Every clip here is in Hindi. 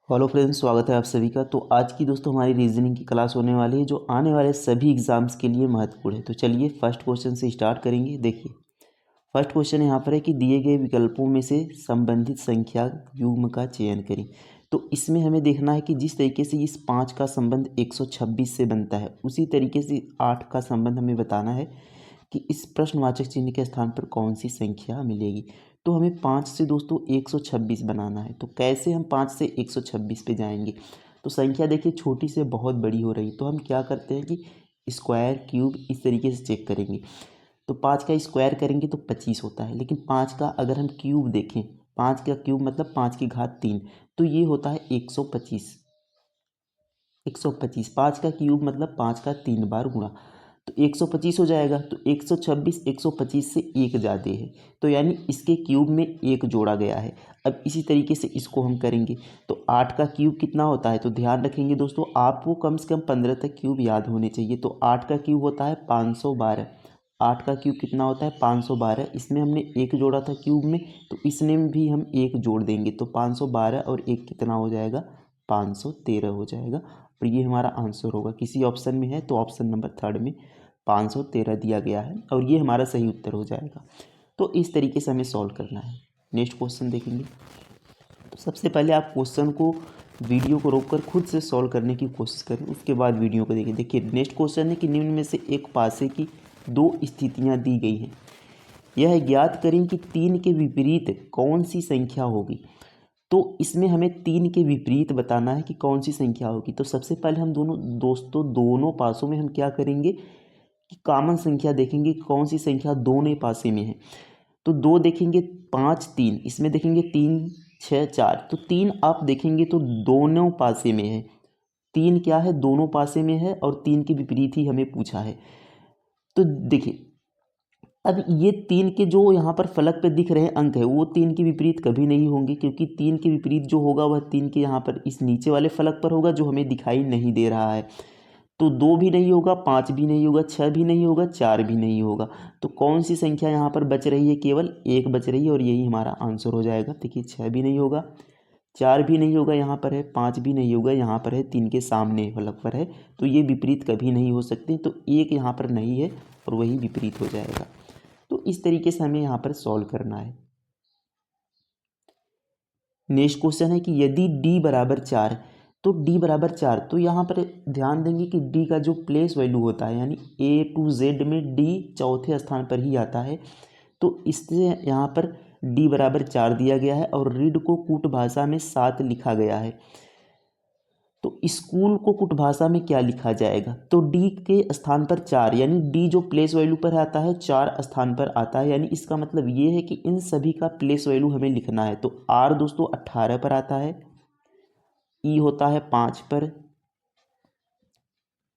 हेलो फ्रेंड्स, स्वागत है आप सभी का। तो आज की दोस्तों हमारी रीजनिंग की क्लास होने वाली है जो आने वाले सभी एग्जाम्स के लिए महत्वपूर्ण है। तो चलिए फर्स्ट क्वेश्चन से स्टार्ट करेंगे। देखिए फर्स्ट क्वेश्चन यहाँ पर है कि दिए गए विकल्पों में से संबंधित संख्या युग्म का चयन करें। तो इसमें हमें देखना है कि जिस तरीके से इस 5 का संबंध 126 से बनता है उसी तरीके से 8 का संबंध हमें बताना है कि इस प्रश्नवाचक चिन्ह के स्थान पर कौन सी संख्या मिलेगी। तो हमें 5 से दोस्तों 126 बनाना है। तो कैसे हम 5 से 126 पे जाएंगे। तो संख्या देखिए छोटी से बहुत बड़ी हो रही, तो हम क्या करते हैं कि स्क्वायर क्यूब इस तरीके से चेक करेंगे। तो 5 का स्क्वायर करेंगे तो 25 होता है, लेकिन 5 का अगर हम क्यूब देखें, 5 का क्यूब मतलब 5 की घात 3, तो ये होता है 125। 125 5 का क्यूब मतलब 5 का 3 बार गुणा, तो 125 हो जाएगा। तो 126 125 से एक ज़्यादा है, तो यानी इसके क्यूब में एक जोड़ा गया है। अब इसी तरीके से इसको हम करेंगे तो 8 का क्यूब कितना होता है। तो ध्यान रखेंगे दोस्तों, आपको कम से कम 15 तक क्यूब याद होने चाहिए। तो 8 का क्यूब होता है 512। 8 का क्यूब कितना होता है 512। इसमें हमने एक जोड़ा था क्यूब में, तो इसमें भी हम एक जोड़ देंगे। तो 512 और एक कितना हो जाएगा, 513 हो जाएगा। और ये हमारा आंसर होगा। किसी ऑप्शन में है तो ऑप्शन नंबर थर्ड में 513 दिया गया है और ये हमारा सही उत्तर हो जाएगा। तो इस तरीके से हमें सॉल्व करना है। नेक्स्ट क्वेश्चन देखेंगे। तो सबसे पहले आप क्वेश्चन को, वीडियो को रोककर खुद से सॉल्व करने की कोशिश करें, उसके बाद वीडियो को देखें। देखिए नेक्स्ट क्वेश्चन है कि निम्न में से एक पासे की दो स्थितियां दी गई हैं, यह ज्ञात करें कि 3 के विपरीत कौन सी संख्या होगी। तो इसमें हमें 3 के विपरीत बताना है कि कौन सी संख्या होगी। तो सबसे पहले हम दोनों पासों में हम क्या करेंगे कि कॉमन संख्या देखेंगे कि कौन सी संख्या दोनों पासे में है। तो 2 देखेंगे, 5 3, इसमें देखेंगे 3 6 4। तो 3 आप देखेंगे तो दोनों पासे में है। 3 क्या है, दोनों पासे में है और 3 के विपरीत ही हमें पूछा है। तो देखिए अब ये 3 के जो यहाँ पर फलक पे दिख रहे हैं अंक है, वो 3 के विपरीत कभी नहीं होंगे, क्योंकि 3 के विपरीत जो होगा वह 3 के यहाँ पर इस नीचे वाले फलक पर होगा जो हमें दिखाई नहीं दे रहा है। तो 2 भी नहीं होगा, 5 भी नहीं होगा, 6 भी नहीं होगा, 4 भी नहीं होगा। तो कौन सी संख्या यहाँ पर बच रही है, केवल एक बच रही है और यही हमारा आंसर हो जाएगा। देखिए 6 भी नहीं होगा, 4 भी नहीं होगा, यहाँ पर है 5 भी नहीं होगा, यहाँ पर है 3 के सामने फलक पर है। तो ये विपरीत कभी नहीं हो सकते, तो एक यहाँ पर नहीं है और वही विपरीत हो जाएगा। तो इस तरीके से हमें यहाँ पर सॉल्व करना है। नेक्स्ट क्वेश्चन है कि यदि d बराबर 4, तो d बराबर 4, तो यहाँ पर ध्यान देंगे कि d का जो प्लेस वैल्यू होता है, यानी A to Z में d चौथे स्थान पर ही आता है। तो इससे यहाँ पर d बराबर 4 दिया गया है और रीड को कूट भाषा में 7 लिखा गया है। तो स्कूल को कुट भाषा में क्या लिखा जाएगा। तो डी के स्थान पर 4, यानी डी जो प्लेस वैल्यू पर आता है 4 स्थान पर आता है, यानी इसका मतलब ये है कि इन सभी का प्लेस वैल्यू हमें लिखना है। तो आर दोस्तों 18 पर आता है, ई होता है 5 पर,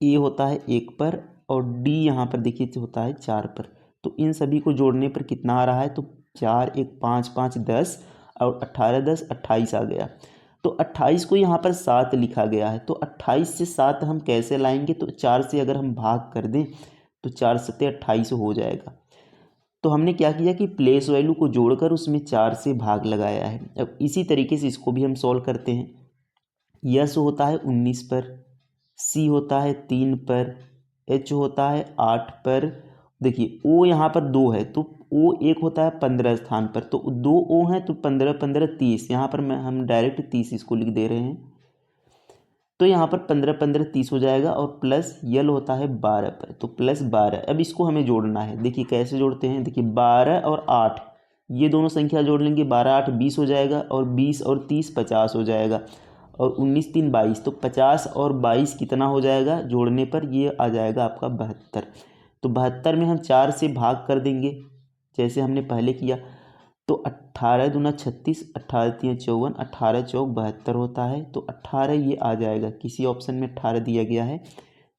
ए होता है 1 पर और डी यहाँ पर देखिए होता है 4 पर। तो इन सभी को जोड़ने पर कितना आ रहा है, तो 4 1 5 5 10 और 18 10 28 आ गया। तो 28 को यहाँ पर 7 लिखा गया है। तो 28 से 7 हम कैसे लाएंगे, तो 4 से अगर हम भाग कर दें तो 4 सत्ते 28 हो जाएगा। तो हमने क्या किया कि प्लेस वैल्यू को जोड़कर उसमें 4 से भाग लगाया है। अब इसी तरीके से इसको भी हम सॉल्व करते हैं। यस होता है 19 पर, सी होता है 3 पर, एच होता है 8 पर। देखिए ओ यहाँ पर 2 है, तो ओ एक होता है 15 स्थान पर, तो 2 ओ हैं तो 15 15 30, यहाँ पर हम डायरेक्ट 30 इसको लिख दे रहे हैं। तो यहाँ पर 15 15 30 हो जाएगा और प्लस यल होता है 12 पर, तो प्लस 12। अब इसको हमें जोड़ना है। देखिए कैसे जोड़ते हैं, देखिए 12 और 8, ये दोनों संख्या जोड़ लेंगे, 12 8 20 हो जाएगा और 20 और 30 50 हो जाएगा और 19 3 22। तो 50 और 22 कितना हो जाएगा जोड़ने पर, ये आ जाएगा आपका 72। तो 72 में हम 4 से भाग कर देंगे जैसे हमने पहले किया। तो 18 दूना 36, 18 3 54, 18 चौक 72 होता है। तो 18 ये आ जाएगा। किसी ऑप्शन में 18 दिया गया है,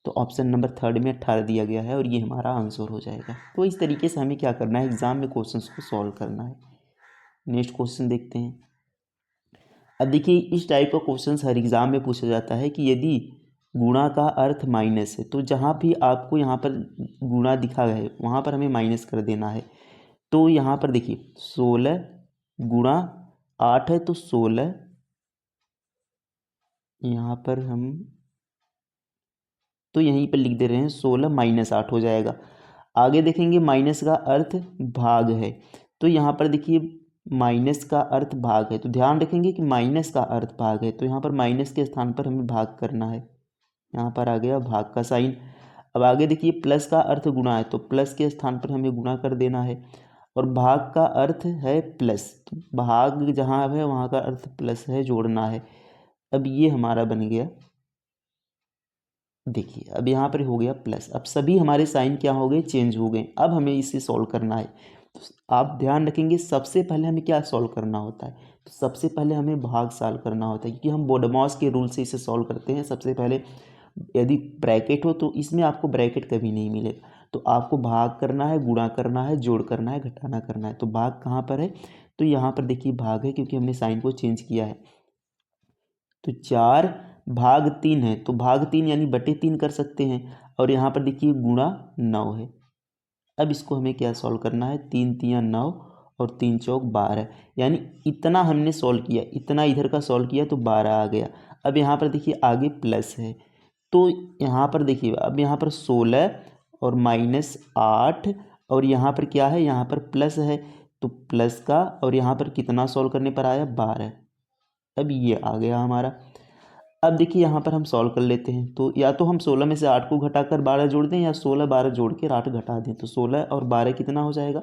तो ऑप्शन नंबर थर्ड में 18 दिया गया है और ये हमारा आंसर हो जाएगा। तो इस तरीके से हमें क्या करना है, एग्जाम में क्वेश्चंस को सॉल्व करना है। नेक्स्ट क्वेश्चन देखते हैं। अब देखिए इस टाइप का क्वेश्चन हर एग्जाम में पूछा जाता है कि यदि गुणा का अर्थ माइनस है, तो जहाँ भी आपको यहाँ पर गुणा दिखा है वहाँ पर हमें माइनस कर देना है। तो यहाँ पर देखिए 16 गुणा 8 है तो 16 यहाँ पर हम तो यहीं पर लिख दे रहे हैं 16 माइनस 8 हो जाएगा। आगे देखेंगे माइनस का अर्थ भाग है, तो यहाँ पर देखिए माइनस का अर्थ भाग है, तो ध्यान रखेंगे कि माइनस का अर्थ भाग है, तो यहाँ पर माइनस के स्थान पर हमें भाग करना है। यहाँ पर आ गया भाग का साइन। अब आगे देखिए प्लस का अर्थ गुणा है, तो प्लस के स्थान पर हमें गुणा कर देना है, और भाग का अर्थ है प्लस, तो भाग जहाँ है वहाँ का अर्थ प्लस है, जोड़ना है। अब ये हमारा बन गया, देखिए अब यहाँ पर हो गया प्लस। अब सभी हमारे साइन क्या हो गए, चेंज हो गए। अब हमें इसे सॉल्व करना है, तो आप ध्यान रखेंगे सबसे पहले हमें क्या सॉल्व करना होता है, तो सबसे पहले हमें भाग सॉल्व करना होता है, क्योंकि हम बोडमॉस के रूल से इसे सॉल्व करते हैं। सबसे पहले यदि ब्रैकेट हो तो इसमें आपको ब्रैकेट कभी नहीं मिलेगा, तो आपको भाग करना है, गुणा करना है, जोड़ करना है, घटाना करना है। तो भाग कहाँ पर है, तो यहाँ पर देखिए भाग है, क्योंकि हमने साइन को चेंज किया है। तो 4 भाग 3 है, तो भाग 3 यानी बटे 3 कर सकते हैं, और यहाँ पर देखिए गुणा 9 है। अब इसको हमें क्या सॉल्व करना है, 3 3 9 और 3 चौक 12, यानी इतना हमने सॉल्व किया, इतना इधर का सॉल्व किया तो 12 आ गया। अब यहाँ पर देखिए आगे प्लस है, तो यहाँ पर देखिए अब यहाँ पर 16 और माइनस 8, और यहाँ पर क्या है, यहाँ पर प्लस है, तो प्लस का, और यहाँ पर कितना सॉल्व करने पर आया, 12। अब ये आ गया हमारा। अब देखिए यहाँ पर हम सॉल्व कर लेते हैं, तो या तो हम 16 में से 8 को घटाकर 12 जोड़ दें, या 16 12 जोड़ के 8 घटा दें। तो 16 और 12 कितना हो जाएगा,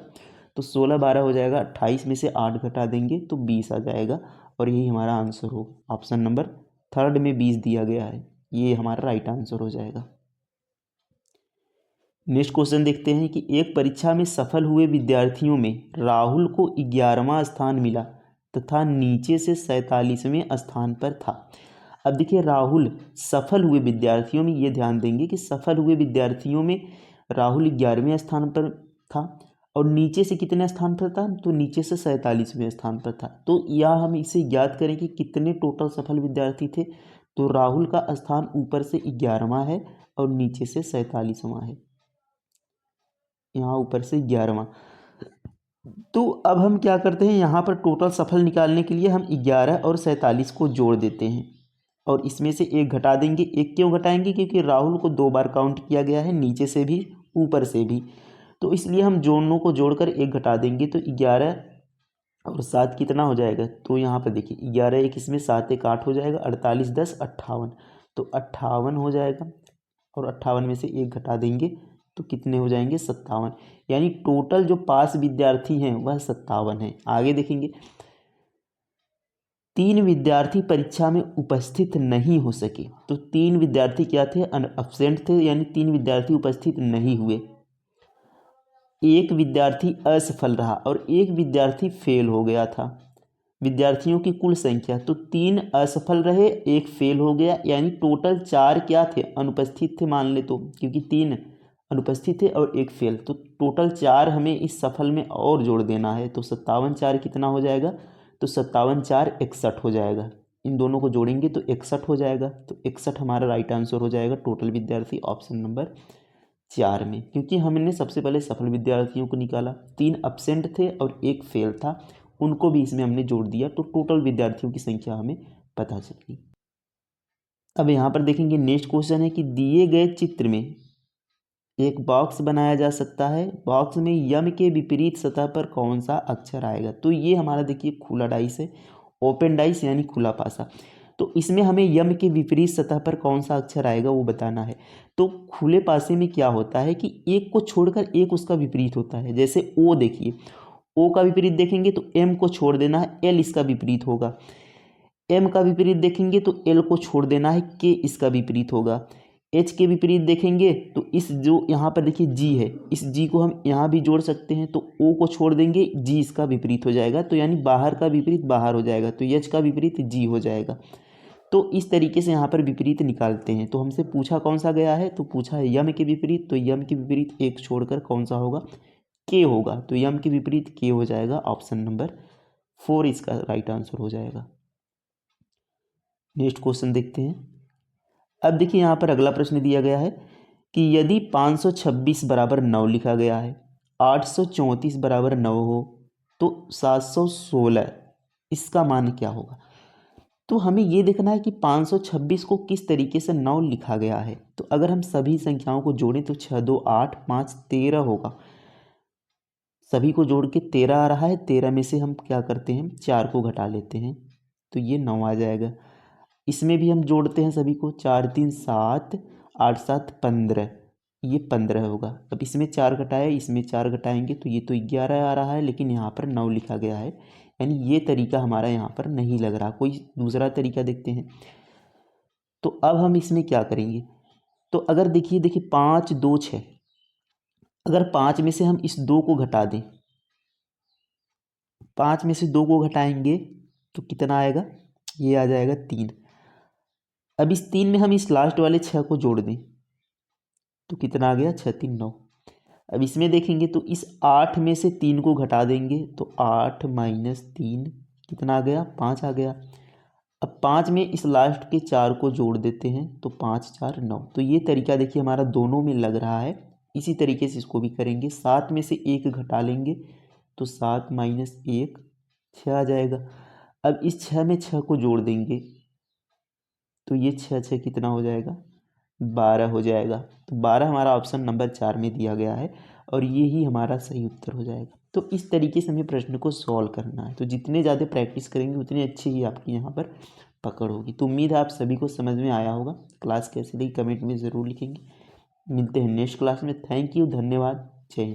तो 16 12 हो जाएगा 28 में से 8 घटा देंगे तो 20 आ जाएगा, और यही हमारा आंसर हो। ऑप्शन नंबर 3 में 20 दिया गया है, ये हमारा राइट आंसर हो जाएगा। नेक्स्ट क्वेश्चन देखते हैं कि एक परीक्षा में सफल हुए विद्यार्थियों में राहुल को 11वां स्थान मिला तथा नीचे से 47वें स्थान पर था। अब देखिए राहुल सफल हुए विद्यार्थियों में, ये ध्यान देंगे कि सफल हुए विद्यार्थियों में राहुल 11वें स्थान पर था, और नीचे से कितने स्थान पर था, तो नीचे से 47वें स्थान पर था। तो यह हम इसे ज्ञात करें कि कितने टोटल सफल विद्यार्थी थे, तो राहुल का स्थान ऊपर से 11वां है और नीचे से 47वां है, यहाँ ऊपर से 11वां। तो अब हम क्या करते हैं, यहाँ पर टोटल सफल निकालने के लिए हम 11 और 47 को जोड़ देते हैं, और इसमें से एक घटा देंगे। एक क्यों घटाएंगे, क्योंकि राहुल को 2 बार काउंट किया गया है, नीचे से भी ऊपर से भी, तो इसलिए हम दोनों को जोड़कर एक घटा देंगे। तो 11 और 7 कितना हो जाएगा, तो यहाँ पर देखिए 11 एक इसमें 7 एक 8 हो जाएगा, 48 10 58, तो 58 हो जाएगा, और 58 में से एक घटा देंगे तो कितने हो जाएंगे, 57, यानी टोटल जो पास विद्यार्थी हैं वह 57 हैं। आगे देखेंगे 3 विद्यार्थी परीक्षा में उपस्थित नहीं हो सके, तो 3 विद्यार्थी क्या थे, अब्सेंट थे, यानी 3 विद्यार्थी उपस्थित नहीं हुए। एक विद्यार्थी असफल रहा और एक विद्यार्थी फेल हो गया था। विद्यार्थियों की कुल संख्या, तो 3 असफल रहे, एक फेल हो गया, यानी टोटल 4 क्या थे, अनुपस्थित थे मान ले, तो क्योंकि 3 अनुपस्थित थे और एक फेल, तो टोटल 4 हमें इस सफल में और जोड़ देना है। तो 57 4 कितना हो जाएगा, तो 57 4 61 हो जाएगा। इन दोनों को जोड़ेंगे तो 61 हो जाएगा, तो 61 हमारा राइट आंसर हो जाएगा टोटल विद्यार्थी, ऑप्शन नंबर 4 में। क्योंकि हमने सबसे पहले सफल विद्यार्थियों को निकाला, 3 अब्सेंट थे और एक फेल था, उनको भी इसमें हमने जोड़ दिया, तो टोटल विद्यार्थियों की संख्या हमें पता चली। अब यहाँ पर देखेंगे नेक्स्ट क्वेश्चन है कि दिए गए चित्र में एक बॉक्स बनाया जा सकता है, बॉक्स में यम के विपरीत सतह पर कौन सा अक्षर आएगा। तो ये हमारा देखिए खुला डाइस है, ओपन डाइस यानी खुला पासा, तो इसमें हमें यम के विपरीत सतह पर कौन सा अक्षर आएगा वो बताना है। तो खुले पासे में क्या होता है कि एक को छोड़कर एक उसका विपरीत होता है, जैसे ओ देखिए, ओ का विपरीत देखेंगे तो एम को छोड़ देना है, एल इसका विपरीत होगा। एम का विपरीत देखेंगे तो एल को छोड़ देना है, के इसका विपरीत होगा। एच के विपरीत देखेंगे तो इस जो यहाँ पर देखिए जी है, इस जी को हम यहाँ भी जोड़ सकते हैं, तो ओ को छोड़ देंगे, जी इसका विपरीत हो जाएगा, तो यानी बाहर का विपरीत बाहर हो जाएगा, तो एच का विपरीत जी हो जाएगा। तो इस तरीके से यहाँ पर विपरीत निकालते हैं। तो हमसे पूछा कौन सा गया है, तो पूछा है यम के विपरीत, तो यम के विपरीत एक छोड़कर कौन सा होगा, के होगा, तो यम के विपरीत के हो जाएगा, ऑप्शन नंबर 4 इसका राइट आंसर हो जाएगा। नेक्स्ट क्वेश्चन देखते हैं। अब देखिए यहाँ पर अगला प्रश्न दिया गया है कि यदि 526 बराबर 9 लिखा गया है, 834 बराबर 9 हो, तो 716 इसका मान क्या होगा। तो हमें ये देखना है कि 526 को किस तरीके से 9 लिखा गया है। तो अगर हम सभी संख्याओं को जोड़ें तो 6 2 8 5 13 होगा। सभी को जोड़ के 13 आ रहा है। 13 में से हम क्या करते हैं, 4 को घटा लेते हैं तो ये 9 आ जाएगा। इसमें भी हम जोड़ते हैं सभी को, 4 3 7 8 7 15, ये 15 होगा। अब इसमें 4 घटाए, इसमें 4 घटाएंगे तो ये तो 11 आ रहा है, लेकिन यहाँ पर 9 लिखा गया है, यानी ये तरीका हमारा यहाँ पर नहीं लग रहा। कोई दूसरा तरीका देखते हैं। तो अब हम इसमें क्या करेंगे, तो अगर देखिए 5 2 6, अगर 5 में से हम इस 2 को घटा दें, 5 में से 2 को घटाएंगे तो कितना आएगा, ये आ जाएगा 3। अब इस 3 में हम इस लास्ट वाले 6 को जोड़ दें तो कितना आ गया, 6 3 9। अब इसमें देखेंगे तो इस 8 में से 3 को घटा देंगे तो 8 माइनस 3 कितना आ गया, 5 आ गया। अब 5 में इस लास्ट के 4 को जोड़ देते हैं तो 5 4 9। तो ये तरीका देखिए हमारा दोनों में लग रहा है। इसी तरीके से इसको भी करेंगे। 7 में से 1 घटा लेंगे तो 7 माइनस 1 6 आ जाएगा। अब इस 6 में 6 को जोड़ देंगे तो ये 6 6 कितना हो जाएगा, 12 हो जाएगा। तो 12 हमारा ऑप्शन नंबर 4 में दिया गया है और ये ही हमारा सही उत्तर हो जाएगा। तो इस तरीके से हमें प्रश्न को सॉल्व करना है। तो जितने ज़्यादा प्रैक्टिस करेंगे उतनी अच्छी ही आपकी यहाँ पर पकड़ होगी। तो उम्मीद है आप सभी को समझ में आया होगा। क्लास कैसी लगी कमेंट में ज़रूर लिखेंगे। मिलते हैं नेक्स्ट क्लास में। थैंक यू, धन्यवाद, जय हिंद।